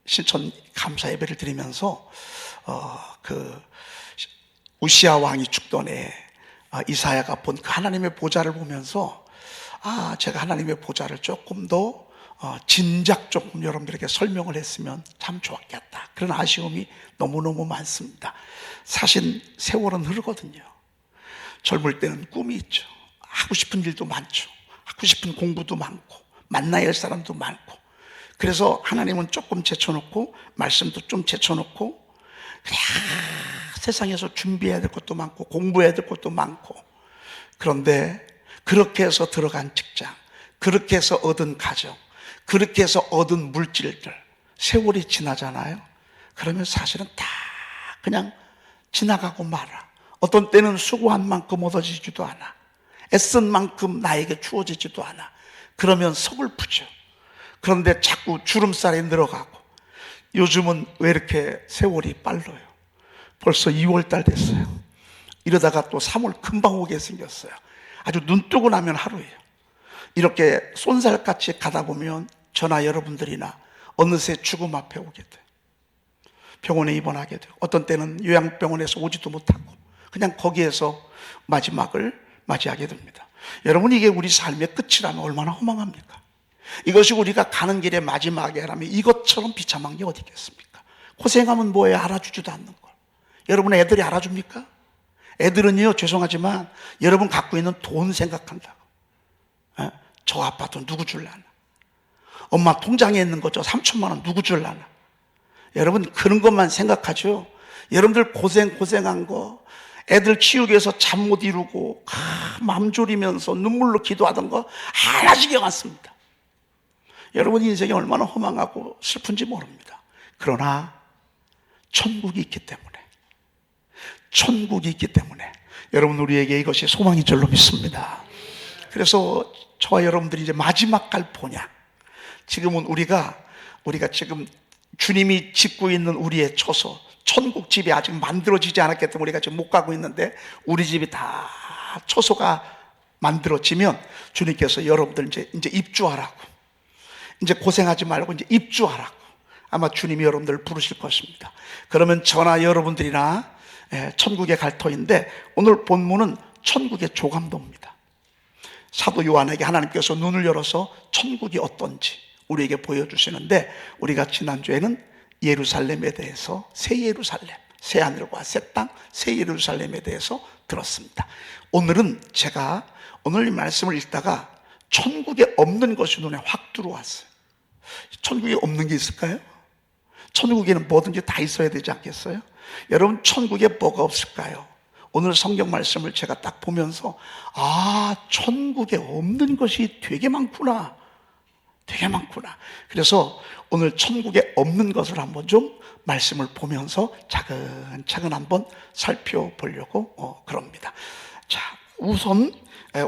신천 감사 예배를 드리면서 우시아 왕이 죽던 해 이사야가 본 그 하나님의 보좌를 보면서 제가 하나님의 보좌를 조금 더 진작 조금 여러분들에게 설명을 했으면 참 좋았겠다. 그런 아쉬움이 너무너무 많습니다. 사실 세월은 흐르거든요. 젊을 때는 꿈이 있죠. 하고 싶은 일도 많죠. 하고 싶은 공부도 많고 만나야 할 사람도 많고, 그래서 하나님은 조금 제쳐놓고 말씀도 좀 제쳐놓고 세상에서 준비해야 될 것도 많고 공부해야 될 것도 많고, 그런데 그렇게 해서 들어간 직장, 그렇게 해서 얻은 가정, 그렇게 해서 얻은 물질들, 세월이 지나잖아요. 그러면 사실은 다 그냥 지나가고 말아. 어떤 때는 수고한 만큼 얻어지지도 않아. 애쓴 만큼 나에게 주어지지도 않아. 그러면 서글프죠. 그런데 자꾸 주름살이 늘어가고, 요즘은 왜 이렇게 세월이 빨라요? 벌써 2월 달 됐어요. 이러다가 또 3월 금방 오게 생겼어요. 아주 눈 뜨고 나면 하루예요. 이렇게 쏜살같이 가다 보면 저나 여러분들이나 어느새 죽음 앞에 오게 돼요. 병원에 입원하게 돼요. 어떤 때는 요양병원에서 오지도 못하고 그냥 거기에서 마지막을 맞이하게 됩니다. 여러분, 이게 우리 삶의 끝이라면 얼마나 허망합니까? 이것이 우리가 가는 길의 마지막이라면 이것처럼 비참한 게 어디 있겠습니까? 고생하면 뭐예요? 알아주지도 않는 걸. 여러분 애들이 알아줍니까? 애들은요, 죄송하지만 여러분 갖고 있는 돈 생각한다고. 저 아빠도 누구 줄라나? 엄마 통장에 있는 거 저 3천만 원 누구 줄라나? 여러분 그런 것만 생각하죠. 여러분들 고생한 거, 애들 키우기 위해서 잠 못 이루고 맘 졸이면서 눈물로 기도하던 거 하나 신경 안 씁니다. 여러분 인생이 얼마나 허망하고 슬픈지 모릅니다. 그러나 천국이 있기 때문에 여러분, 우리에게 이것이 소망인 줄로 믿습니다. 그래서 저와 여러분들이 이제 마지막 갈 본향, 지금은 우리가 지금 주님이 짓고 있는 우리의 처소, 천국 집이 아직 만들어지지 않았기 때문에 우리가 지금 못 가고 있는데, 우리 집이 다 처소가 만들어지면 주님께서 여러분들 이제 입주하라고, 이제 고생하지 말고 이제 입주하라고 아마 주님이 여러분들을 부르실 것입니다. 그러면 저나 여러분들이나 천국에 갈 터인데, 오늘 본문은 천국의 조감도입니다. 사도 요한에게 하나님께서 눈을 열어서 천국이 어떤지 우리에게 보여주시는데, 우리가 지난주에는 예루살렘에 대해서, 새 예루살렘, 새 하늘과 새 땅, 새 예루살렘에 대해서 들었습니다. 오늘은 제가 오늘 이 말씀을 읽다가 천국에 없는 것이 눈에 확 들어왔어요. 천국에 없는 게 있을까요? 천국에는 뭐든지 다 있어야 되지 않겠어요? 여러분, 천국에 뭐가 없을까요? 오늘 성경 말씀을 제가 딱 보면서 천국에 없는 것이 되게 많구나. 그래서 오늘 천국에 없는 것을 한번 좀 말씀을 보면서 차근차근 한번 살펴보려고 그럽니다. 자, 우선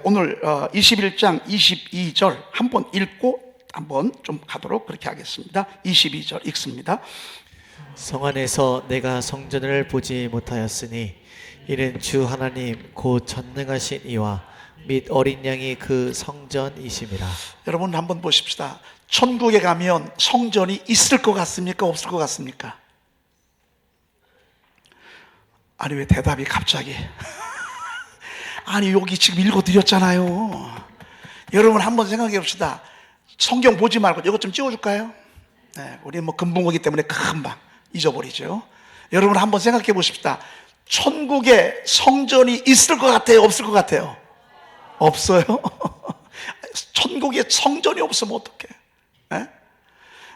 오늘 21장 22절 한번 읽고 한번 좀 가도록 그렇게 하겠습니다. 22절 읽습니다. 성 안에서 내가 성전을 보지 못하였으니 이는 주 하나님 곧 전능하신 이와 및 어린 양이 그 성전이심이라. 여러분 한번 보십시다. 천국에 가면 성전이 있을 것 같습니까? 없을 것 같습니까? 아니, 왜 대답이 갑자기 아니, 여기 지금 읽어드렸잖아요. 여러분 한번 생각해 봅시다. 성경 보지 말고 이것 좀 찍어줄까요? 네, 우리 금붕어기 때문에 금방 잊어버리죠. 여러분 한번 생각해 보십시다. 천국에 성전이 있을 것 같아요? 없을 것 같아요? 없어요? 천국에 성전이 없으면 어떡해? 네?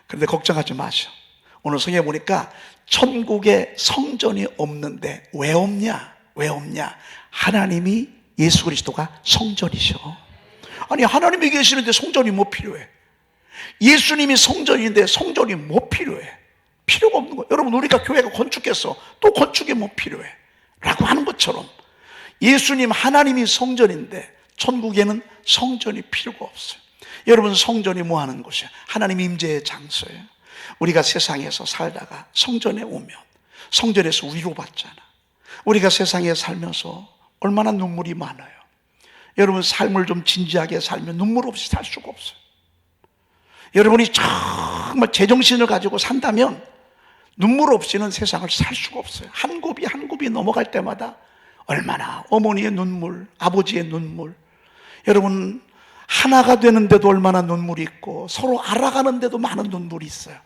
그런데 걱정하지 마시오. 오늘 성경에 보니까 천국에 성전이 없는데 왜 없냐? 하나님이, 예수 그리스도가 성전이셔. 아니, 하나님이 계시는데 성전이 뭐 필요해? 예수님이 성전인데 성전이 뭐 필요해? 필요가 없는 거예요. 여러분, 우리가 교회가 건축했어. 또 건축이 뭐 필요해? 라고 하는 것처럼 예수님, 하나님이 성전인데 천국에는 성전이 필요가 없어요. 여러분, 성전이 뭐 하는 곳이에요? 하나님 임재의 장소예요. 우리가 세상에서 살다가 성전에 오면 성전에서 위로받잖아. 우리가 세상에 살면서 얼마나 눈물이 많아요. 여러분, 삶을 좀 진지하게 살면 눈물 없이 살 수가 없어요. 여러분이 정말 제정신을 가지고 산다면 눈물 없이는 세상을 살 수가 없어요. 한 곱이 한 곱이 넘어갈 때마다 얼마나 어머니의 눈물, 아버지의 눈물, 여러분 하나가 되는데도 얼마나 눈물이 있고 서로 알아가는데도 많은 눈물이 있어요.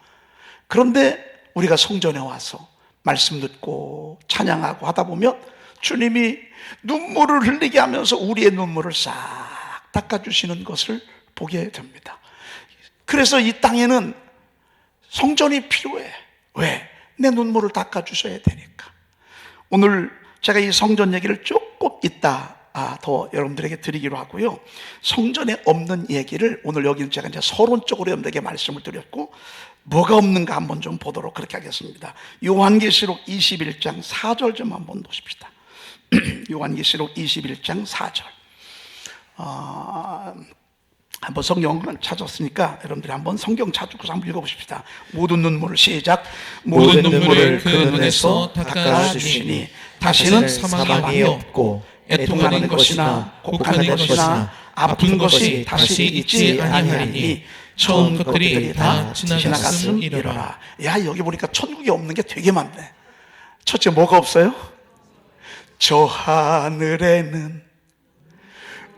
그런데 우리가 성전에 와서 말씀 듣고 찬양하고 하다 보면 주님이 눈물을 흘리게 하면서 우리의 눈물을 싹 닦아주시는 것을 보게 됩니다. 그래서 이 땅에는 성전이 필요해. 왜? 내 눈물을 닦아주셔야 되니까. 오늘 제가 이 성전 얘기를 조금 이따 더 여러분들에게 드리기로 하고요. 성전에 없는 얘기를 오늘 여기는 제가 이제 서론적으로 여러분들에게 말씀을 드렸고, 뭐가 없는가 한번 좀 보도록 그렇게 하겠습니다. 요한계시록 21장 4절 좀 한번 보십시다. 요한계시록 21장 4절. 한번 성경을 찾았으니까 여러분들이 한번 성경 찾고서 한번 읽어보십시다. 모든 눈물을 시작. 모든 눈물을 그 눈에서 닦아주시니 다시는 사망이 없고 애통하는 것이나 곡하는 것이나 아픈 것이 다시 있지 아니하리니 처음 것들이 다 지나갔음이로라. 야, 여기 보니까 천국에 없는 게 되게 많네. 첫째, 뭐가 없어요? 저 하늘에는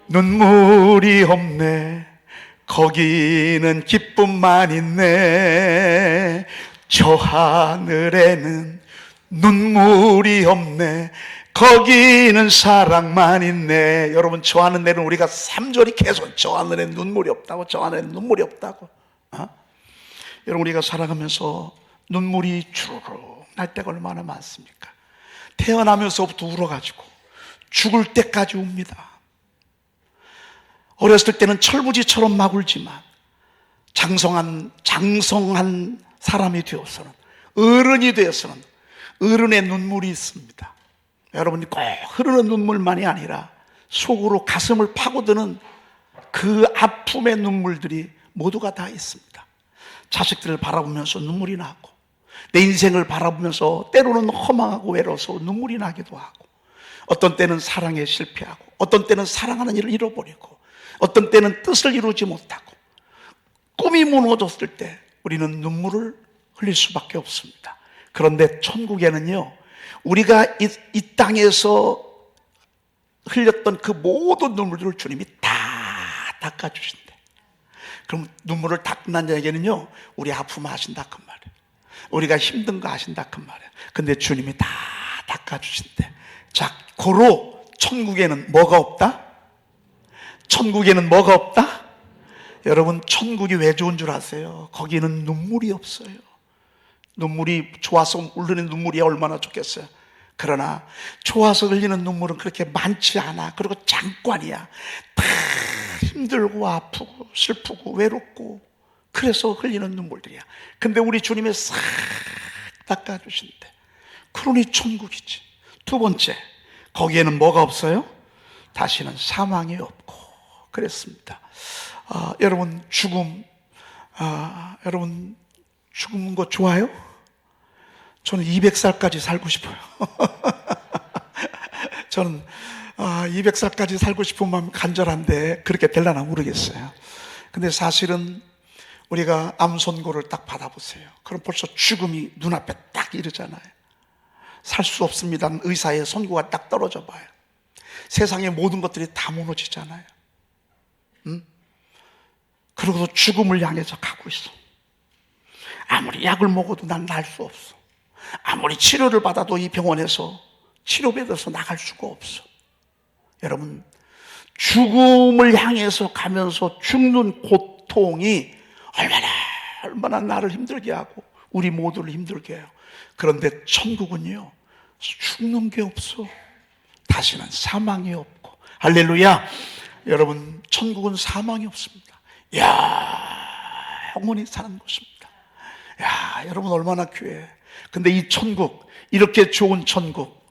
눈물이 없네. 거기는 기쁨만 있네. 저 하늘에는 눈물이 없네. 거기는 사랑만 있네. 여러분, 저 하늘에는 우리가 3절이 계속 저 하늘에는 눈물이 없다고, 저 하늘에는 눈물이 없다고. 여러분, 우리가 살아가면서 눈물이 주르륵 날 때가 얼마나 많습니까? 태어나면서부터 울어가지고 죽을 때까지 웁니다. 어렸을 때는 철부지처럼 막 울지만 장성한 사람이 되어서는, 어른이 되어서는 어른의 눈물이 있습니다. 여러분이 꼭 흐르는 눈물만이 아니라 속으로 가슴을 파고드는 그 아픔의 눈물들이 모두가 다 있습니다. 자식들을 바라보면서 눈물이 나고, 내 인생을 바라보면서 때로는 허망하고 외로워서 눈물이 나기도 하고, 어떤 때는 사랑에 실패하고, 어떤 때는 사랑하는 일을 잃어버리고, 어떤 때는 뜻을 이루지 못하고, 꿈이 무너졌을 때 우리는 눈물을 흘릴 수밖에 없습니다. 그런데 천국에는요, 우리가 이 땅에서 흘렸던 그 모든 눈물들을 주님이 다 닦아주신대. 그럼 눈물을 닦는다는 얘기는요, 우리 아픔 아신다 그 말이에요. 우리가 힘든 거 아신다 그 말이에요. 근데 주님이 다 닦아주신대. 자, 고로 천국에는 뭐가 없다? 천국에는 뭐가 없다? 여러분, 천국이 왜 좋은 줄 아세요? 거기는 눈물이 없어요. 눈물이 좋아서 흘리는 눈물이 얼마나 좋겠어요. 그러나 좋아서 흘리는 눈물은 그렇게 많지 않아. 그리고 잠깐이야. 다 힘들고 아프고 슬프고 외롭고, 그래서 흘리는 눈물들이야. 근데 우리 주님이 싹 닦아주신대. 그러니 천국이지. 두 번째, 거기에는 뭐가 없어요? 다시는 사망이 없고 그랬습니다. 여러분, 여러분 죽는 거 좋아요? 저는 200살까지 살고 싶어요. 저는 200살까지 살고 싶은 마음 간절한데 그렇게 될려나 모르겠어요. 근데 사실은 우리가 암 선고를 딱 받아보세요. 그럼 벌써 죽음이 눈앞에 딱 이르잖아요. 살 수 없습니다는 의사의 선고가 딱 떨어져 봐요. 세상의 모든 것들이 다 무너지잖아요. 그러고서 죽음을 향해서 가고 있어. 아무리 약을 먹어도 난 날 수 없어. 아무리 치료를 받아도 이 병원에서 치료받아서 나갈 수가 없어. 여러분, 죽음을 향해서 가면서 죽는 고통이 얼마나 나를 힘들게 하고 우리 모두를 힘들게 해요. 그런데 천국은요, 죽는 게 없어. 다시는 사망이 없고. 할렐루야. 여러분, 천국은 사망이 없습니다. 영원히 사는 곳입니다. 여러분, 얼마나 귀해. 근데 이 천국, 이렇게 좋은 천국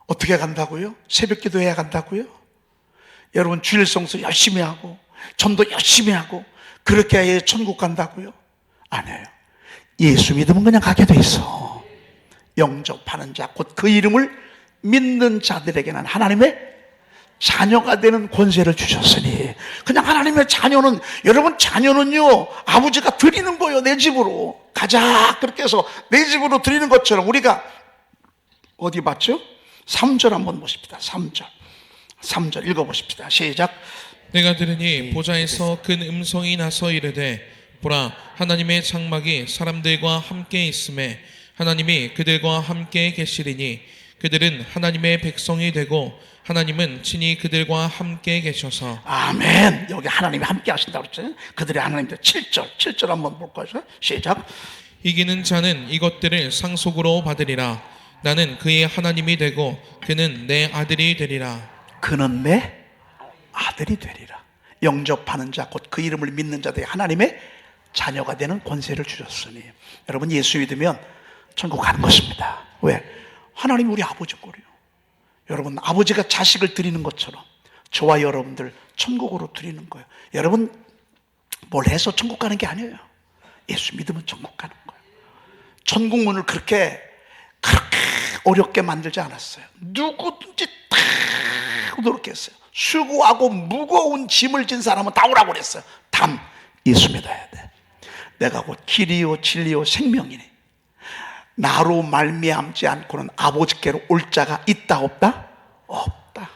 어떻게 간다고요? 새벽 기도해야 간다고요? 여러분, 주일 성수 열심히 하고 전도 열심히 하고 그렇게 해야 천국 간다고요? 아니에요. 예수 믿으면 그냥 가게 돼 있어. 영접하는 자, 곧 그 이름을 믿는 자들에게는 하나님의 자녀가 되는 권세를 주셨으니. 그냥 하나님의 자녀는, 여러분 자녀는요 아버지가 드리는 거예요. 내 집으로 가자 그렇게 해서 내 집으로 드리는 것처럼. 우리가 어디 봤죠? 3절 한번 보십시다. 3절 읽어보십시다. 시작. 내가 들으니 보좌에서 큰 음성이 나서 이르되 보라 하나님의 장막이 사람들과 함께 있음에 하나님이 그들과 함께 계시리니 그들은 하나님의 백성이 되고 하나님은 친히 그들과 함께 계셔서. 아멘. 여기 하나님이 함께 하신다고 그랬죠. 그들이 하나님들. 7절 한번 볼 거죠. 시작. 이기는 자는 이것들을 상속으로 받으리라. 나는 그의 하나님이 되고 그는 내 아들이 되리라. 그는 내 아들이 되리라. 영접하는 자, 곧 그 이름을 믿는 자들이 하나님의 자녀가 되는 권세를 주셨으니. 여러분 예수 믿으면 천국 가는 것입니다. 왜? 하나님이 우리 아버지 거래요. 여러분 아버지가 자식을 드리는 것처럼 저와 여러분들 천국으로 드리는 거예요. 여러분 뭘 해서 천국 가는 게 아니에요. 예수 믿으면 천국 가는 거예요. 천국 문을 그렇게 어렵게 만들지 않았어요. 누구든지 다 그렇게 했어요. 수고하고 무거운 짐을 진 사람은 다 오라고 그랬어요. 단 예수 믿어야 돼. 내가 곧 길이요 진리요 생명이니 나로 말미암지 않고는 아버지께로 올 자가 있다 없다? 없다.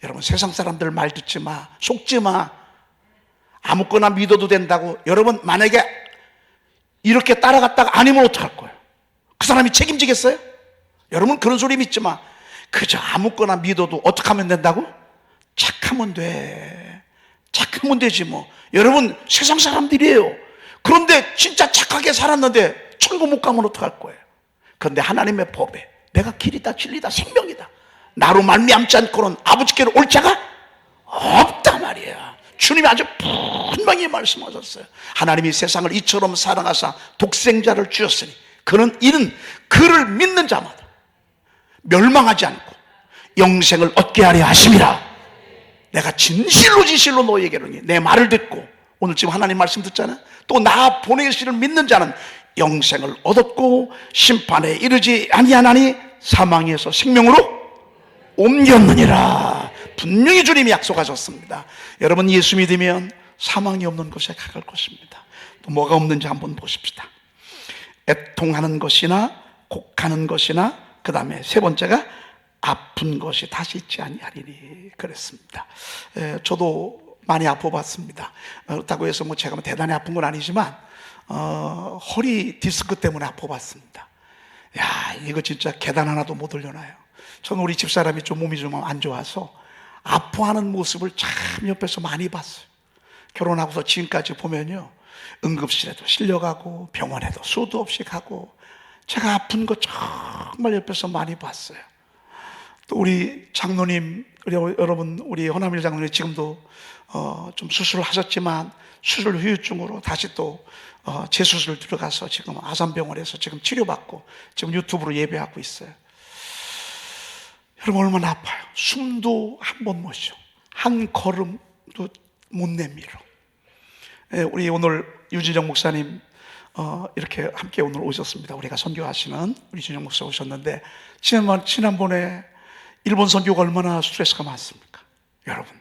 여러분 세상 사람들 말 듣지 마. 속지 마. 아무거나 믿어도 된다고. 여러분 만약에 이렇게 따라갔다가 아니면 어떡할 거예요? 그 사람이 책임지겠어요? 여러분 그런 소리 믿지 마. 그저 아무거나 믿어도 어떻게 하면 된다고? 착하면 돼. 착하면 되지 뭐. 여러분 세상 사람들이에요. 그런데 진짜 착하게 살았는데 천국 못 가면 어떡할 거예요? 그런데 하나님의 법에 내가 길이다 진리다 생명이다. 나로 말미암지 않고는 아버지께로 올 자가 없다 말이야. 주님이 아주 분명히 말씀하셨어요. 하나님이 세상을 이처럼 사랑하사 독생자를 주셨으니 이는 그를 믿는 자마다 멸망하지 않고 영생을 얻게 하려 하심이라. 내가 진실로 너희에게 이르노니 내 말을 듣고 오늘 지금 하나님 말씀 듣잖아요. 또 나 보내시를 믿는 자는 영생을 얻었고 심판에 이르지 아니하나니 사망에서 생명으로 옮겼느니라. 분명히 주님이 약속하셨습니다. 여러분 예수 믿으면 사망이 없는 곳에 갈 것입니다. 또 뭐가 없는지 한번 보십시다. 애통하는 것이나 곡하는 것이나 그 다음에 세 번째가 아픈 것이 다시 있지 아니하리니 그랬습니다. 저도 많이 아파봤습니다. 그렇다고 해서 뭐 제가 대단히 아픈 건 아니지만 허리 디스크 때문에 아파봤습니다. 야, 이거 진짜 계단 하나도 못 올려놔요. 저는 우리 집사람이 좀 몸이 좀 안 좋아서 아파하는 모습을 참 옆에서 많이 봤어요. 결혼하고서 지금까지 보면요, 응급실에도 실려가고 병원에도 수도 없이 가고 제가 아픈 거 정말 옆에서 많이 봤어요. 또 우리 장로님, 여러분 우리 허남일 장로님 지금도 좀 수술을 하셨지만 수술 후유증으로 다시 또 재수술 들어가서 지금 아산병원에서 지금 치료받고 지금 유튜브로 예배하고 있어요. 여러분 얼마나 아파요. 숨도 한 번 못 쉬어. 한 걸음도 못 내밀어. 우리 오늘 유진영 목사님 이렇게 함께 오늘 오셨습니다. 우리가 선교하시는 우리 진영 목사 오셨는데 지난번에 일본 선교가 얼마나 스트레스가 많습니까? 여러분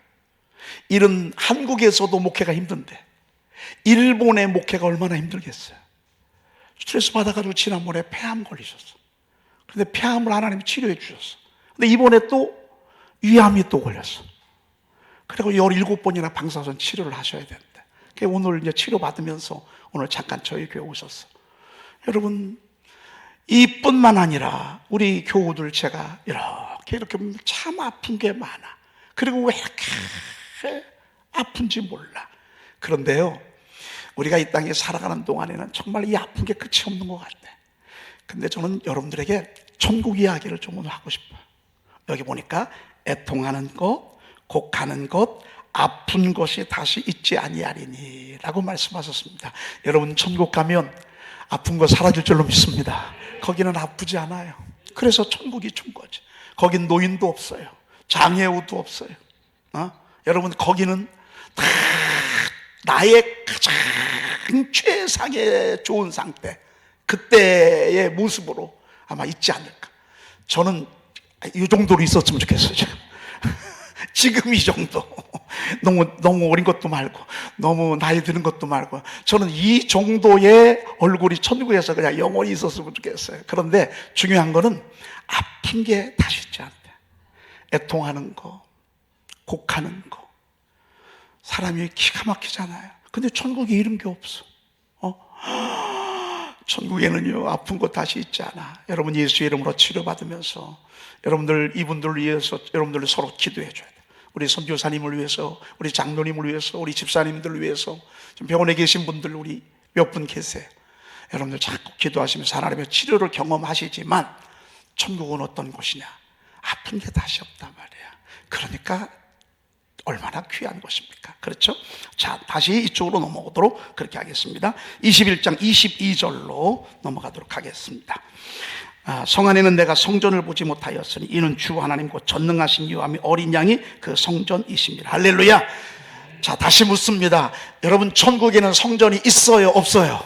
이런 한국에서도 목회가 힘든데 일본의 목회가 얼마나 힘들겠어요. 스트레스 받아가지고 지난번에 폐암 걸리셨어. 그런데 폐암을 하나님이 치료해 주셨어. 근데 이번에 또 위암이 또 걸렸어. 그리고 17번이나 방사선 치료를 하셔야 되는데 오늘 이제 치료받으면서 오늘 잠깐 저희 교회 오셨어. 여러분 이뿐만 아니라 우리 교우들 제가 이렇게 보면 참 아픈 게 많아. 그리고 왜 이렇게 아픈지 몰라. 그런데요, 우리가 이 땅에 살아가는 동안에는 정말 이 아픈 게 끝이 없는 것 같아. 근데 저는 여러분들에게 천국 이야기를 좀 오늘 하고 싶어요. 여기 보니까 애통하는 것, 곡하는 것, 아픈 것이 다시 있지 아니하리니 라고 말씀하셨습니다. 여러분 천국 가면 아픈 거 사라질 줄로 믿습니다. 거기는 아프지 않아요. 그래서 천국이 천국이지. 거긴 노인도 없어요. 장애우도 없어요. 여러분 거기는 다 나의 가장 최상의 좋은 상태, 그때의 모습으로 아마 있지 않을까. 저는 이 정도로 있었으면 좋겠어요. 지금 지금 이 정도. 너무 어린 것도 말고, 너무 나이 드는 것도 말고, 저는 이 정도의 얼굴이 천국에서 그냥 영원히 있었으면 좋겠어요. 그런데 중요한 거는 아픈 게 다시 있지 않대. 애통하는 거, 곡하는 거. 사람이 기가 막히잖아요. 근데 천국에 이런 게 없어. 천국에는요, 아픈 거 다시 있지 않아. 여러분, 예수 이름으로 치료받으면서 여러분들, 이분들을 위해서 여러분들 서로 기도해 줘야 돼. 우리 선교사님을 위해서, 우리 장로님을 위해서, 우리 집사님들을 위해서. 지금 병원에 계신 분들 우리 몇 분 계세요. 여러분들 자꾸 기도하시면서 하나님의 치료를 경험하시지만 천국은 어떤 곳이냐? 아픈 게 다시 없단 말이야. 그러니까 얼마나 귀한 것입니까? 그렇죠? 자, 다시 이쪽으로 넘어오도록 그렇게 하겠습니다. 21장 22절로 넘어가도록 하겠습니다. 성 안에는 내가 성전을 보지 못하였으니 이는 주 하나님 곧 전능하신 이와 어린 양이 그 성전이십니다. 할렐루야. 자, 다시 묻습니다. 여러분, 천국에는 성전이 있어요, 없어요?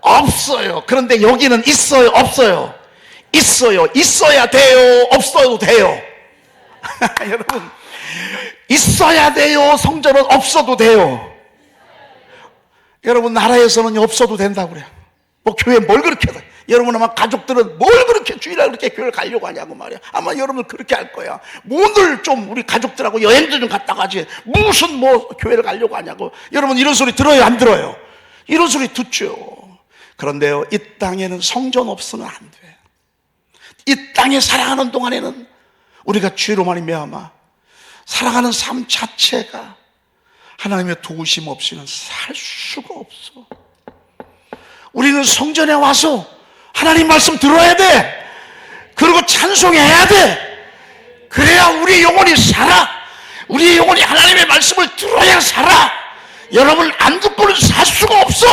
없어요. 그런데 여기는 있어요, 없어요? 있어요. 있어야 돼요, 없어도 돼요? 여러분, 있어야 돼요, 성전은 없어도 돼요? 여러분, 나라에서는 없어도 된다고 그래요. 뭐 교회 뭘 그렇게 해? 여러분 아마 가족들은 뭘 그렇게 주일날 그렇게 교회를 가려고 하냐고 말이야. 아마 여러분들 그렇게 할 거야. 오늘 좀 우리 가족들하고 여행도 좀 갔다 가지 무슨 뭐 교회를 가려고 하냐고. 여러분 이런 소리 들어요, 안 들어요? 이런 소리 듣죠. 그런데요, 이 땅에는 성전 없으면 안 돼. 이 땅에 살아가는 동안에는 우리가 죄로 말미암아 살아가는 삶 자체가 하나님의 도우심 없이는 살 수가 없어. 우리는 성전에 와서 하나님 말씀 들어야 돼. 그리고 찬송해야 돼. 그래야 우리 영혼이 살아. 우리 영혼이 하나님의 말씀을 들어야 살아. 여러분, 안 듣고는 살 수가 없어.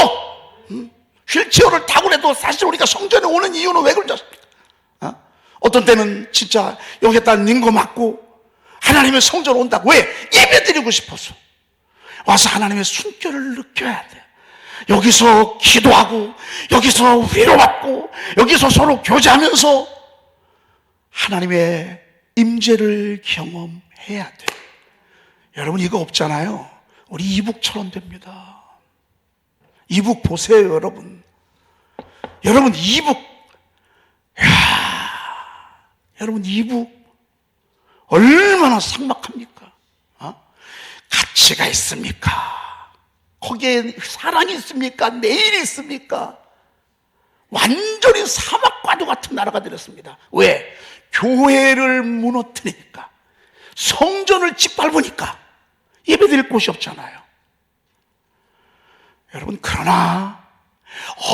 휠체어를 타고 해도 사실 우리가 성전에 오는 이유는 왜 그러지 않습니까? 어떤 때는 진짜 여기에다 닌거 맞고 하나님의 성전 온다고. 왜? 예배 드리고 싶어서. 와서 하나님의 숨결을 느껴야 돼. 여기서 기도하고, 여기서 위로받고, 여기서 서로 교제하면서 하나님의 임재를 경험해야 돼. 여러분, 이거 없잖아요. 우리 이북처럼 됩니다. 이북 보세요, 여러분. 여러분, 이북. 여러분, 이북 얼마나 삭막합니까? 가치가 있습니까? 거기에 사랑이 있습니까? 내일이 있습니까? 완전히 사막과도 같은 나라가 되었습니다. 왜? 교회를 무너뜨리니까, 성전을 짓밟으니까 예배드릴 곳이 없잖아요. 여러분, 그러나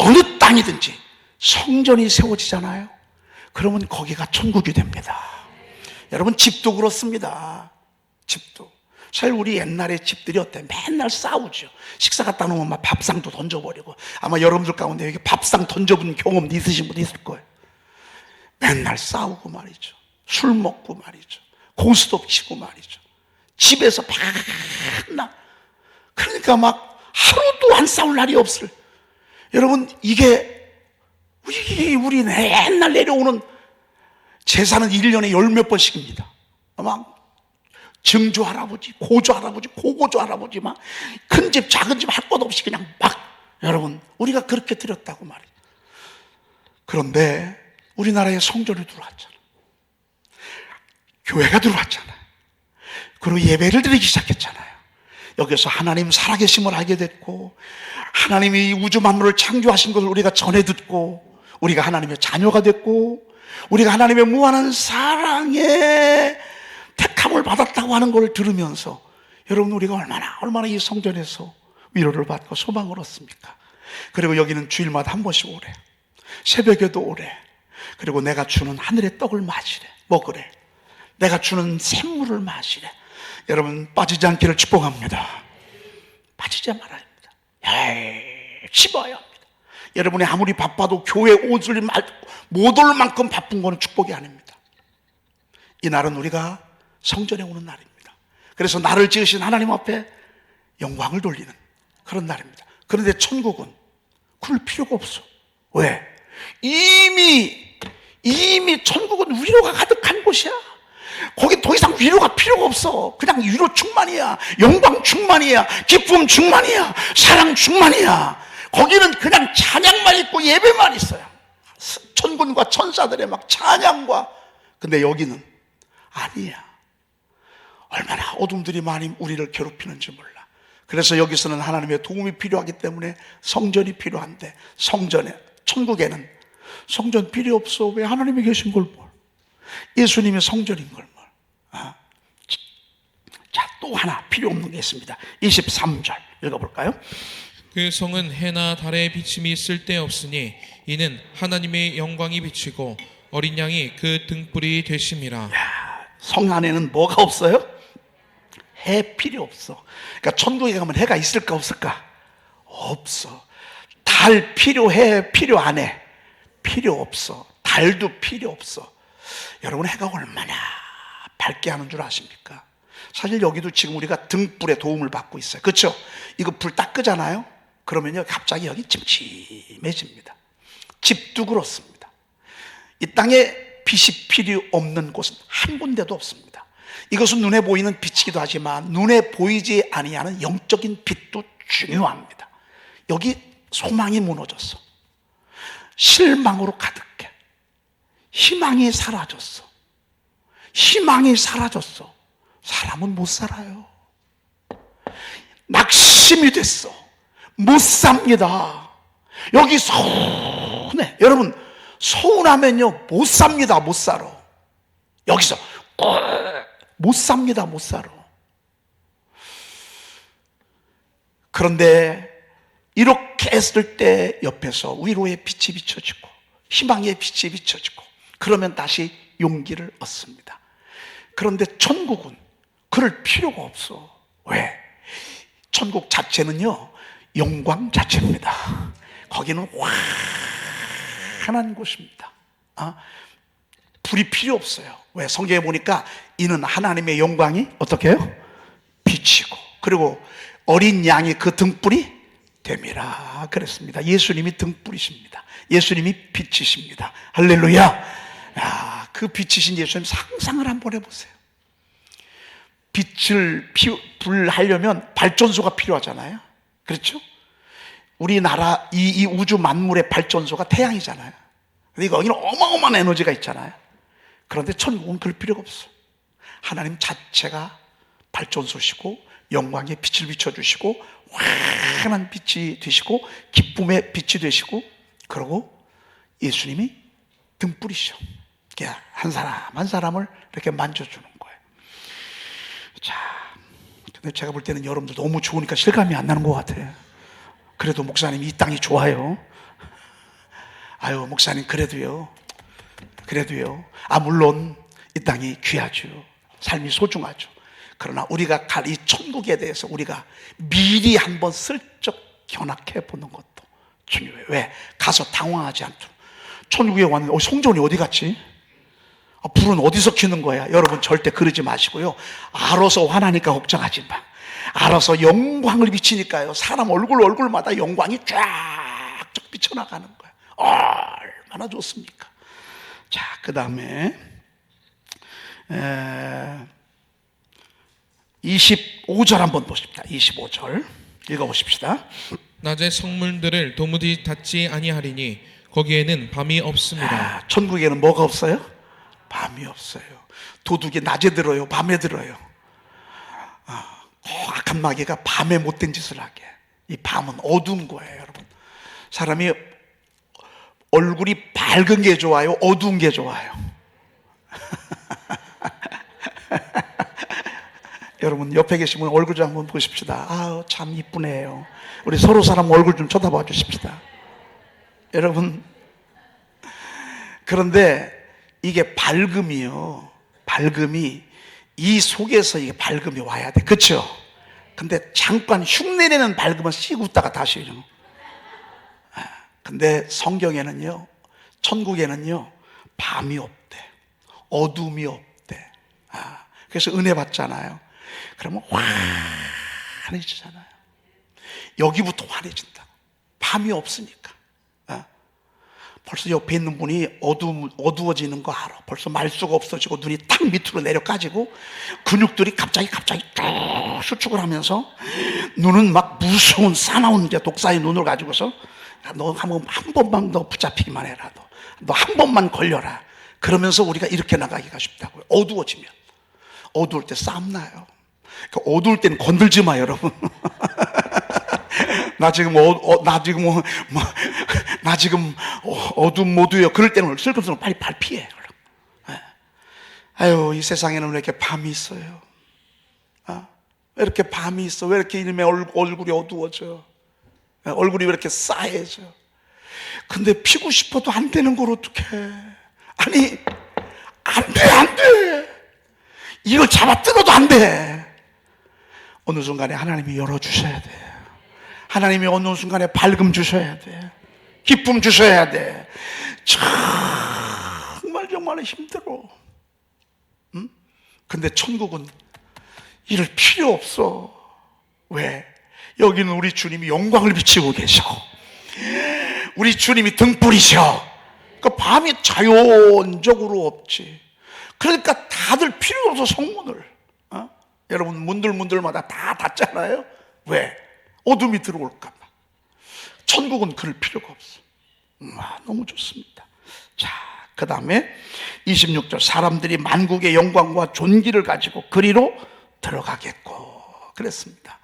어느 땅이든지 성전이 세워지잖아요. 그러면 거기가 천국이 됩니다. 여러분, 집도 그렇습니다. 집도. 사실 우리 옛날에 집들이 어때? 맨날 싸우죠. 식사 갖다 놓으면 막 밥상도 던져버리고. 아마 여러분들 가운데 여기 밥상 던져본 경험도 있으신 분 있을 거예요. 맨날 싸우고 말이죠. 술 먹고 말이죠. 고스톱 치고 말이죠. 집에서 맨날. 그러니까 막 하루도 안 싸울 날이 없을. 여러분, 이게 우리 맨날 내려오는 제사는 1년에 10몇 번씩입니다. 막 증조 할아버지, 고조 할아버지, 고고조 할아버지, 막 큰 집, 작은 집 할 것 없이 그냥 막, 여러분, 우리가 그렇게 드렸다고 말이에요. 그런데 우리나라에 성전이 들어왔잖아요. 교회가 들어왔잖아요. 그리고 예배를 드리기 시작했잖아요. 여기서 하나님 살아계심을 알게 됐고, 하나님이 이 우주 만물을 창조하신 것을 우리가 전해 듣고, 우리가 하나님의 자녀가 됐고, 우리가 하나님의 무한한 사랑에 택함을 받았다고 하는 걸 들으면서 여러분, 우리가 얼마나 이 성전에서 위로를 받고 소망을 얻습니까? 그리고 여기는 주일마다 한 번씩 오래, 새벽에도 오래. 그리고 내가 주는 하늘의 떡을 마시래, 먹으래. 내가 주는 샘물을 마시래. 여러분, 빠지지 않기를 축복합니다. 빠지지 말아야 합니다. 씹어야 합니다. 여러분이 아무리 바빠도 교회 옷을 못 올 만큼 바쁜 것은 축복이 아닙니다. 이 날은 우리가 성전에 오는 날입니다. 그래서 나를 지으신 하나님 앞에 영광을 돌리는 그런 날입니다. 그런데 천국은 그럴 필요가 없어. 왜? 이미 천국은 위로가 가득한 곳이야. 거기 더 이상 위로가 필요가 없어. 그냥 위로 충만이야. 영광 충만이야. 기쁨 충만이야. 사랑 충만이야. 거기는 그냥 찬양만 있고 예배만 있어요. 천군과 천사들의 막 찬양과. 근데 여기는 아니야. 얼마나 어둠들이 많이 우리를 괴롭히는지 몰라. 그래서 여기서는 하나님의 도움이 필요하기 때문에 성전이 필요한데, 성전에, 천국에는 성전 필요 없어. 왜 하나님이 계신 걸 뭘? 예수님이 성전인 걸 뭘? 자, 또 하나 필요 없는 게 있습니다. 23절 읽어볼까요? 그 성은 해나 달의 비침이 쓸데없으니 이는 하나님의 영광이 비치고 어린 양이 그 등불이 되심이라. 성 안에는 뭐가 없어요? 해 필요 없어. 그러니까 천국에 가면 해가 있을까 없을까? 없어. 달 필요해? 필요 안 해? 필요 없어. 달도 필요 없어. 여러분, 해가 얼마나 밝게 하는 줄 아십니까? 사실 여기도 지금 우리가 등불의 도움을 받고 있어요. 그렇죠? 이거 불 딱 끄잖아요? 그러면요 갑자기 여기 침침해집니다. 집도 그렇습니다. 이 땅에 빛이 필요 없는 곳은 한 군데도 없습니다. 이것은 눈에 보이는 빛이기도 하지만 눈에 보이지 아니하는 영적인 빛도 중요합니다. 여기 소망이 무너졌어. 실망으로 가득해. 희망이 사라졌어. 희망이 사라졌어. 사람은 못 살아요. 낙심이 됐어. 못 삽니다. 여기 서운해. 여러분, 서운하면요 못 삽니다. 못 살아. 여기서 못 삽니다. 못 살아. 그런데 이렇게 했을 때 옆에서 위로의 빛이 비춰지고 희망의 빛이 비춰지고 그러면 다시 용기를 얻습니다. 그런데 천국은 그럴 필요가 없어. 왜? 천국 자체는요 영광 자체입니다. 거기는 환한 곳입니다. 불이 필요 없어요. 왜? 성경에 보니까 이는 하나님의 영광이 어떻게 해요? 비치고 그리고 어린 양이 그 등불이 됨이라 그랬습니다. 예수님이 등불이십니다. 예수님이 빛이십니다. 할렐루야. 야, 그 빛이신 예수님 상상을 한번 해보세요. 빛을 불하려면 발전소가 필요하잖아요. 그렇죠? 우리나라 이 우주 만물의 발전소가 태양이잖아요. 그러니까 여기는 어마어마한 에너지가 있잖아요. 그런데 천국은 그럴 필요가 없어. 하나님 자체가 발전소시고 영광의 빛을 비춰주시고 환한 빛이 되시고 기쁨의 빛이 되시고 그러고 예수님이 등불이셔. 한 사람 한 사람을 이렇게 만져주는 거예요. 자, 근데 제가 볼 때는 여러분들 너무 좋으니까 실감이 안 나는 것 같아요. 그래도 목사님 이 땅이 좋아요. 아유 목사님 그래도요. 물론 이 땅이 귀하죠. 삶이 소중하죠. 그러나 우리가 갈 이 천국에 대해서 우리가 미리 한번 슬쩍 견학해 보는 것도 중요해요. 왜? 가서 당황하지 않도록. 천국에 왔는데 성전이 어디 갔지? 불은 어디서 켜는 거야? 여러분 절대 그러지 마시고요. 알아서 화나니까 걱정하지 마. 알아서 영광을 비치니까요. 사람 얼굴마다 영광이 쫙쫙 비쳐나가는 거야. 얼마나 좋습니까? 자, 그 다음에 25절 한번 보십시다. 25절 읽어보십시다. 낮에 성문들을 도무지 닫지 아니하리니 거기에는 밤이 없습니다. 천국에는 뭐가 없어요? 밤이 없어요. 도둑이 낮에 들어요? 밤에 들어요? 악한 마귀가 밤에 못된 짓을 하게. 이 밤은 어두운 거예요, 여러분. 사람이 얼굴이 밝은 게 좋아요? 어두운 게 좋아요? 여러분 옆에 계신 분 얼굴 좀 한번 보십시다. 아우 참 이쁘네요. 우리 서로 사람 얼굴 좀 쳐다봐 주십시다. 여러분, 그런데 이게 밝음이요. 밝음이 이 속에서 이게 밝음이 와야 돼. 그렇죠? 근데 잠깐 흉내내는 밝음은 씩 웃다가 다시 이러는. 근데 성경에는요, 천국에는요, 밤이 없대. 어둠이 없대. 그래서 은혜 받잖아요. 그러면 환해지잖아요. 여기부터 환해진다. 밤이 없으니까. 벌써 옆에 있는 분이 어두워지는 거 알아. 벌써 말수가 없어지고 눈이 딱 밑으로 내려까지고 근육들이 갑자기 쭉 수축을 하면서 눈은 막 무서운 사나운 이제 독사의 눈을 가지고서 야, 너 한 번만 너 붙잡히기만 해라. 너 한 번만 걸려라. 그러면서 우리가 이렇게 나가기가 쉽다고요. 어두워지면. 어두울 때 싸움 나요. 어두울 때는 건들지 마, 여러분. 나 지금 어둠 모드예요. 그럴 때는 슬금슬금 빨리 발 피해. 아유, 이 세상에는 왜 이렇게 밤이 있어요? 왜 이렇게 밤이 있어? 왜 이렇게 이놈의 얼굴이 어두워져? 얼굴이 왜 이렇게 싸해져? 근데 피고 싶어도 안 되는 걸 어떡해? 아니, 안 돼. 이걸 잡아 뜯어도 안 돼. 어느 순간에 하나님이 열어주셔야 돼. 하나님이 어느 순간에 밝음 주셔야 돼. 기쁨 주셔야 돼. 정말 힘들어. 응? 근데 천국은 이럴 필요 없어. 왜? 여기는 우리 주님이 영광을 비치고 계셔. 우리 주님이 등불이셔. 그러니까 밤이 자연적으로 없지. 그러니까 다들 필요 없어, 성문을. 여러분, 문들마다 다 닫잖아요. 왜? 어둠이 들어올까봐. 천국은 그럴 필요가 없어. 너무 좋습니다. 자, 그 다음에 26절. 사람들이 만국의 영광과 존귀를 가지고 그리로 들어가겠고. 그랬습니다.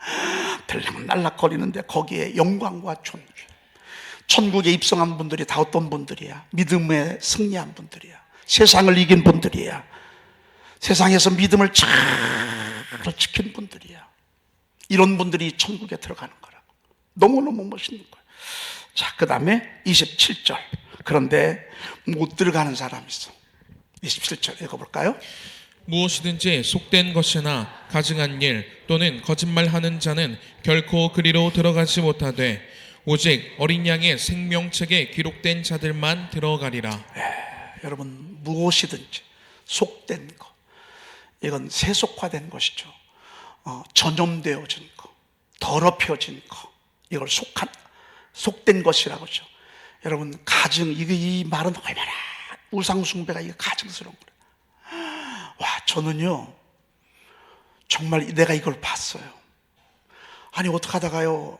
들락은 날락거리는데 거기에 영광과 존귀. 천국에 입성한 분들이 다 어떤 분들이야? 믿음에 승리한 분들이야. 세상을 이긴 분들이야. 세상에서 믿음을 잘 지킨 분들이야. 이런 분들이 천국에 들어가는 거라고. 너무너무 멋있는 거예요. 자, 그 다음에 27절. 그런데 못 들어가는 사람이 있어. 27절 읽어볼까요? 무엇이든지 속된 것이나 가증한 일 또는 거짓말하는 자는 결코 그리로 들어가지 못하되 오직 어린 양의 생명책에 기록된 자들만 들어가리라. 여러분, 무엇이든지 속된 것, 이건 세속화된 것이죠. 전염되어진 것, 더럽혀진 것, 이걸 속된 것이라고 하죠. 여러분, 가증, 이 말은 얼마나 우상숭배가 이게 가증스러운 거예요. 와, 저는요 정말 내가 이걸 봤어요. 아니, 어떻게 하다가요,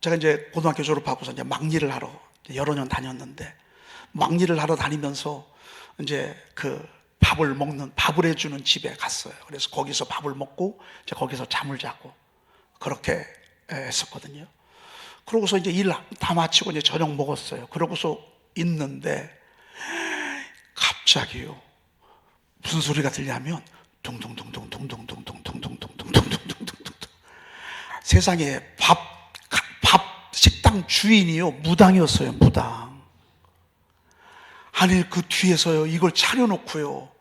제가 이제 고등학교 졸업하고서 이제 막일을 하러 여러 년 다녔는데, 막일을 하러 다니면서 이제 그 밥을 해주는 집에 갔어요. 그래서 거기서 밥을 먹고 이제 거기서 잠을 자고 그렇게 했었거든요. 그러고서 이제 일 다 마치고 이제 저녁 먹었어요. 그러고서 있는데 갑자기요, 무슨 소리가 들냐면 둥둥둥둥둥둥둥둥둥둥둥둥둥둥둥. 세상에 식당 주인이요 무당이었어요. 무당. 아니, 그 뒤에서요 이걸 차려놓고요,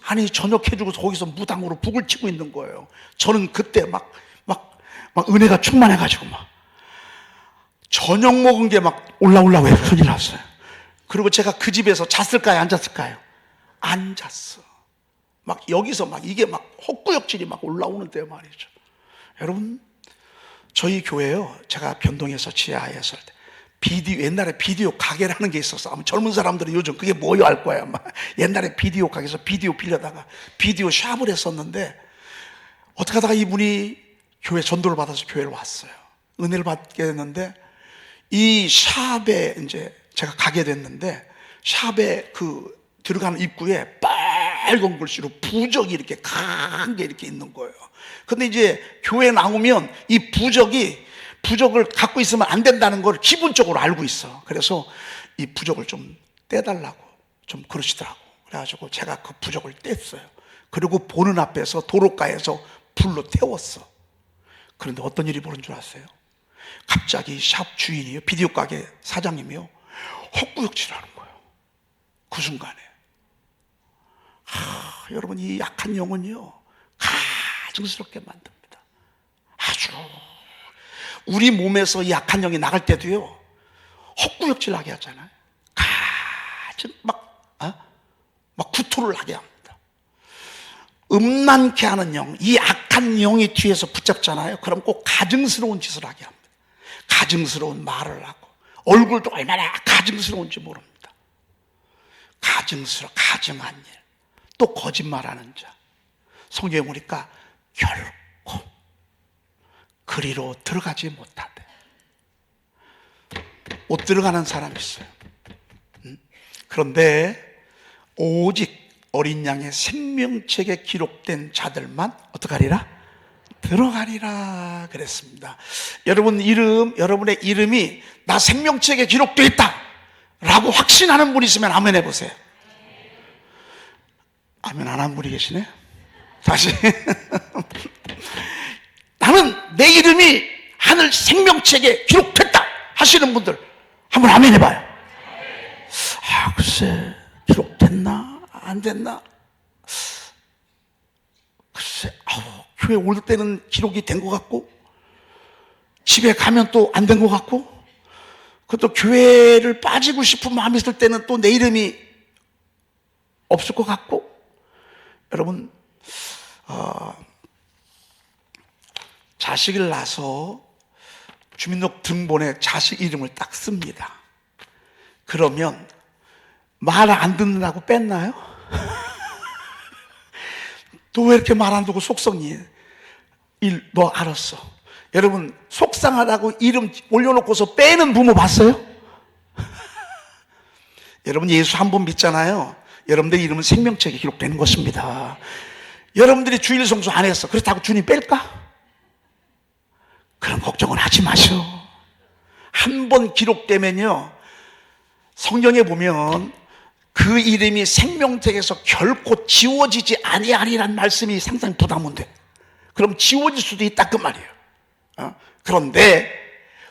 아니 저녁 해주고서 거기서 무당으로 북을 치고 있는 거예요. 저는 그때 막 은혜가 충만해가지고 막 저녁 먹은 게 막 올라오려고 큰일 났어요. 그리고 제가 그 집에서 잤을까요, 안 잤을까요? 안 잤어. 막 여기서 막 이게 막 헛구역질이 막 올라오는데 말이죠. 여러분, 저희 교회요, 제가 변동에서 지하에 살 때 옛날에 비디오 가게라는 게 있었어. 아마 젊은 사람들은 요즘 그게 뭐요 알 거야. 아마 옛날에 비디오 가게에서 비디오 빌려다가 비디오 샵을 했었는데, 어떻게 하다가 이분이 교회 전도를 받아서 교회를 왔어요. 은혜를 받게 됐는데, 이 샵에 이제 제가 가게 됐는데, 샵에 그 들어가는 입구에 빨간 글씨로 부적이 이렇게 큰 게 이렇게 있는 거예요. 근데 이제 교회 나오면 이 부적을 갖고 있으면 안 된다는 걸 기본적으로 알고 있어. 그래서 이 부적을 좀 떼달라고 좀 그러시더라고. 그래가지고 제가 그 부적을 뗐어요. 그리고 보는 앞에서 도로가에서 불로 태웠어. 그런데 어떤 일이 벌어진 줄 아세요? 갑자기 샵 주인이요, 비디오 가게 사장님이요, 헛구역질하는 거예요. 그 순간에. 여러분, 이 약한 영혼이요 가증스럽게 만듭니다. 아주 우리 몸에서 이 약한 영이 나갈 때도요 헛구역질하게 하잖아요. 막 구토를 하게 합니다. 음란케 하는 영, 이 악한 영이 뒤에서 붙잡잖아요. 그럼 꼭 가증스러운 짓을 하게 합니다. 가증스러운 말을 하고 얼굴도 얼마나 가증스러운지 모릅니다. 가증한 일, 또 거짓말하는 자. 성경에 보니까 결코 그리로 들어가지 못하대. 못 들어가는 사람이 있어요. 그런데 오직 어린 양의 생명책에 기록된 자들만 어떡하리라? 들어가리라 그랬습니다. 여러분의 이름이 나 생명책에 기록되어 있다 라고 확신하는 분이 있으면 아멘 해보세요. 아멘 안 하는 분이 계시네. 다시 나는 내 이름이 하늘 생명책에 기록됐다 하시는 분들 한번 아멘 해봐요. 글쎄 기록됐나 안 됐나? 글쎄 교회 올 때는 기록이 된 것 같고 집에 가면 또 안 된 것 같고, 그것도 교회를 빠지고 싶은 마음이 있을 때는 또 내 이름이 없을 것 같고. 여러분 자식을 낳아서 주민등록번호에 자식 이름을 딱 씁니다. 그러면 말 안 듣는다고 뺐나요? 또 왜 이렇게 말 안 듣고 속성이? 너 알았어. 여러분 속상하다고 이름 올려놓고서 빼는 부모 봤어요? 여러분 예수 한 번 믿잖아요. 여러분들 이름은 생명책에 기록되는 것입니다. 여러분들이 주일 성수 안 했어. 그렇다고 주님 뺄까? 그런 걱정은 하지 마시오. 한 번 기록되면요, 성경에 보면 그 이름이 생명책에서 결코 지워지지 아니하리란 말씀이 상당히 부담은 돼. 그럼 지워질 수도 있다 그 말이에요. 그런데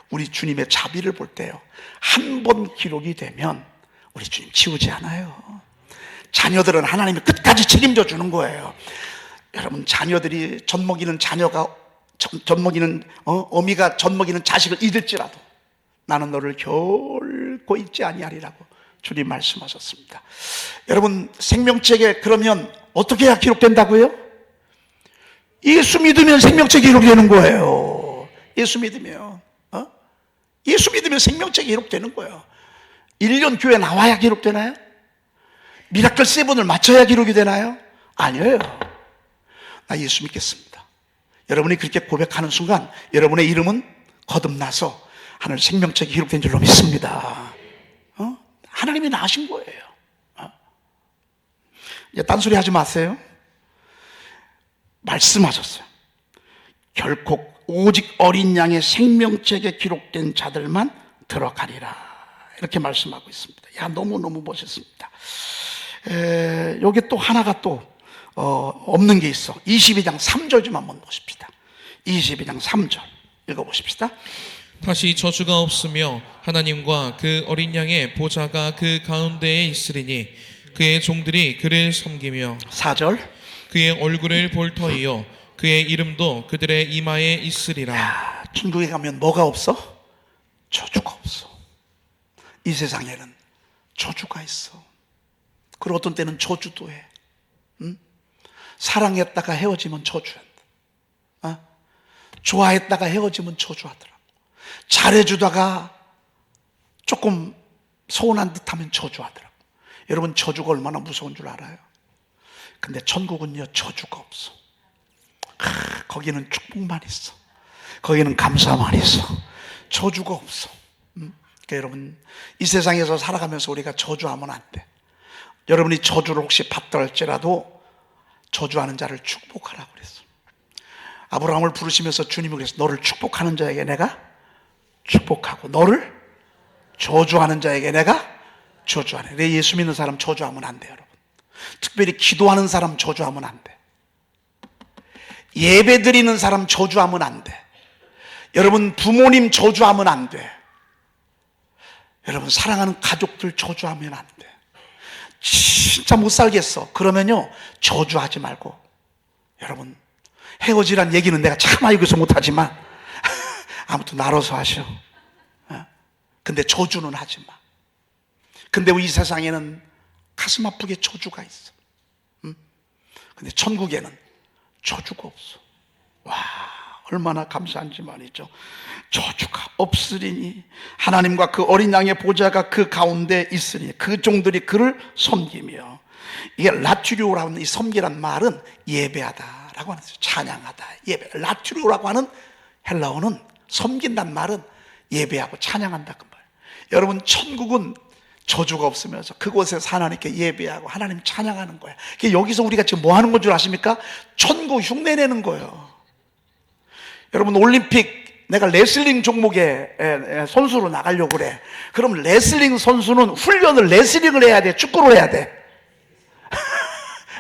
우리 주님의 자비를 볼 때요, 한 번 기록이 되면 우리 주님 지우지 않아요. 자녀들은 하나님이 끝까지 책임져 주는 거예요. 여러분 자녀들이 젖먹이는 자녀가 어미가 젖먹이는 자식을 잃을지라도 나는 너를 결코 잊지 아니하리라고 주님 말씀하셨습니다. 여러분 생명책에 그러면 어떻게 해야 기록된다고요? 예수 믿으면 생명책에 기록되는 거예요. 예수 믿으면 예수 믿으면 생명책에 기록되는 거예요. 1년 교회 나와야 기록되나요? 미라클 세븐을 맞춰야 기록이 되나요? 아니에요. 나 예수 믿겠습니다. 여러분이 그렇게 고백하는 순간 여러분의 이름은 거듭나서 하늘 생명책에 기록된 줄로 믿습니다. 하나님이 나신 거예요. 이제 딴소리 하지 마세요. 말씀하셨어요. 결코 오직 어린 양의 생명책에 기록된 자들만 들어가리라, 이렇게 말씀하고 있습니다. 야, 너무너무 멋있습니다. 여기 또 하나가 또 없는 게 있어. 22장 3절 좀 한번 보십시다. 22장 3절 읽어보십시다. 다시 저주가 없으며 하나님과 그 어린 양의 보좌가 그 가운데에 있으리니 그의 종들이 그를 섬기며 4절. 그의 얼굴을 볼 터이요 그의 이름도 그들의 이마에 있으리라. 천국에 가면 뭐가 없어? 저주가 없어. 이 세상에는 저주가 있어. 그리고 어떤 때는 저주도 해. 사랑했다가 헤어지면 저주한다. 좋아했다가 헤어지면 저주하더라고. 잘해주다가 조금 서운한 듯하면 저주하더라고. 여러분 저주가 얼마나 무서운 줄 알아요? 근데 천국은요 저주가 없어. 거기는 축복만 있어. 거기는 감사만 있어. 저주가 없어. 그러니까 여러분 이 세상에서 살아가면서 우리가 저주하면 안 돼. 여러분이 저주를 혹시 받더랄지라도 저주하는 자를 축복하라고 그랬어. 아브라함을 부르시면서 주님이 그랬어. 너를 축복하는 자에게 내가 축복하고 너를 저주하는 자에게 내가 저주하네. 내 예수 믿는 사람 저주하면 안 돼, 여러분. 특별히 기도하는 사람 저주하면 안 돼. 예배 드리는 사람 저주하면 안 돼. 여러분 부모님 저주하면 안 돼. 여러분 사랑하는 가족들 저주하면 안 돼. 진짜 못 살겠어. 그러면요 저주하지 말고, 여러분 헤어지란 얘기는 내가 차마 여기서 못하지만 아무튼 나눠서 하셔. 근데 저주는 하지 마. 근데 이 세상에는 가슴 아프게 저주가 있어. 근데 천국에는 저주가 없어. 와, 얼마나 감사한지 말이죠. 저주가 없으리니 하나님과 그 어린 양의 보좌가 그 가운데 있으니 그 종들이 그를 섬기며. 이게 라투리오라고 하는 이 섬기란 말은 예배하다라고 하는 거죠. 찬양하다, 예배. 라투리오라고 하는 헬라어는 섬긴단 말은 예배하고 찬양한다 그 말. 여러분, 천국은 저주가 없으면서 그곳에서 하나님께 예배하고 하나님 찬양하는 거예요. 여기서 우리가 지금 뭐 하는 건 줄 아십니까? 천국 흉내내는 거예요. 여러분, 올림픽 내가 레슬링 종목에 선수로 나가려고 그래. 그럼 레슬링 선수는 훈련을 레슬링을 해야 돼, 축구를 해야 돼?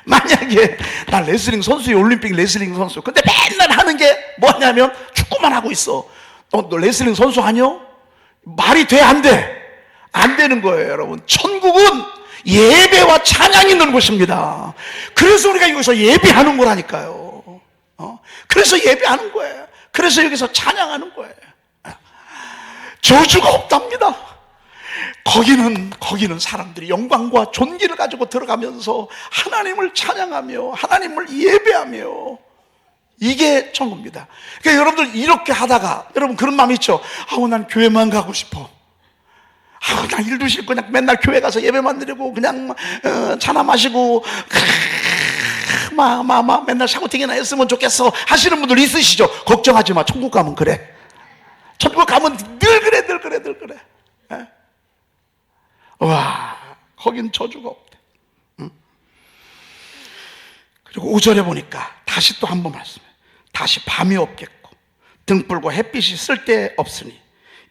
만약에 나 레슬링 선수야, 올림픽 레슬링 선수. 근데 맨날 하는 게 뭐냐면 축구만 하고 있어. 너 레슬링 선수 아니요? 말이 돼, 안 돼? 안 되는 거예요, 여러분. 천국은 예배와 찬양이 있는 곳입니다. 그래서 우리가 여기서 예배하는 거라니까요. 그래서 예배하는 거예요. 그래서 여기서 찬양하는 거예요. 저주가 없답니다. 거기는 사람들이 영광과 존귀를 가지고 들어가면서 하나님을 찬양하며 하나님을 예배하며, 이게 천국입니다. 그러니까 여러분들 이렇게 하다가 여러분 그런 마음 있죠? 난 교회만 가고 싶어. 그냥 일도 싫고 그냥 맨날 교회 가서 예배만 드리고 그냥 차나 마시고 맨날 샤우팅이나 했으면 좋겠어 하시는 분들 있으시죠? 걱정하지 마. 천국 가면 그래. 천국 가면 늘 그래. 예? 와, 거긴 저주가 없대. 그리고 5절에 보니까 다시 또 한 번 말씀해. 다시 밤이 없겠고 등불과 햇빛이 쓸데없으니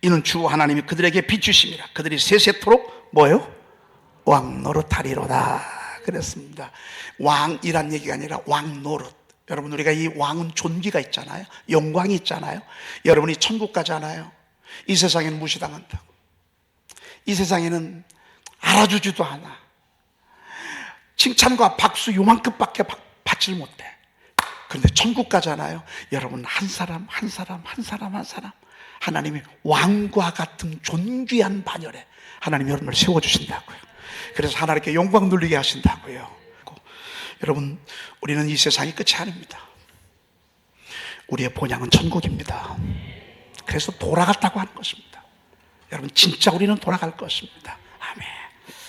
이는 주 하나님이 그들에게 비추심이라. 그들이 세세토록 뭐예요? 왕 노릇하리로다 그랬습니다. 왕이란 얘기가 아니라 왕 노릇. 여러분, 우리가 이 왕은 존귀가 있잖아요. 영광이 있잖아요. 여러분이 천국 가잖아요. 이 세상에는 무시당한다고. 이 세상에는 알아주지도 않아. 칭찬과 박수 요만큼밖에 받질 못해. 그런데 천국 가잖아요. 여러분, 한 사람 하나님이 왕과 같은 존귀한 반열에 하나님이 여러분을 세워주신다고요. 그래서 하나님께 영광 돌리게 하신다고요. 여러분, 우리는 이 세상이 끝이 아닙니다. 우리의 본향은 천국입니다. 그래서 돌아갔다고 하는 것입니다. 여러분, 진짜 우리는 돌아갈 것입니다.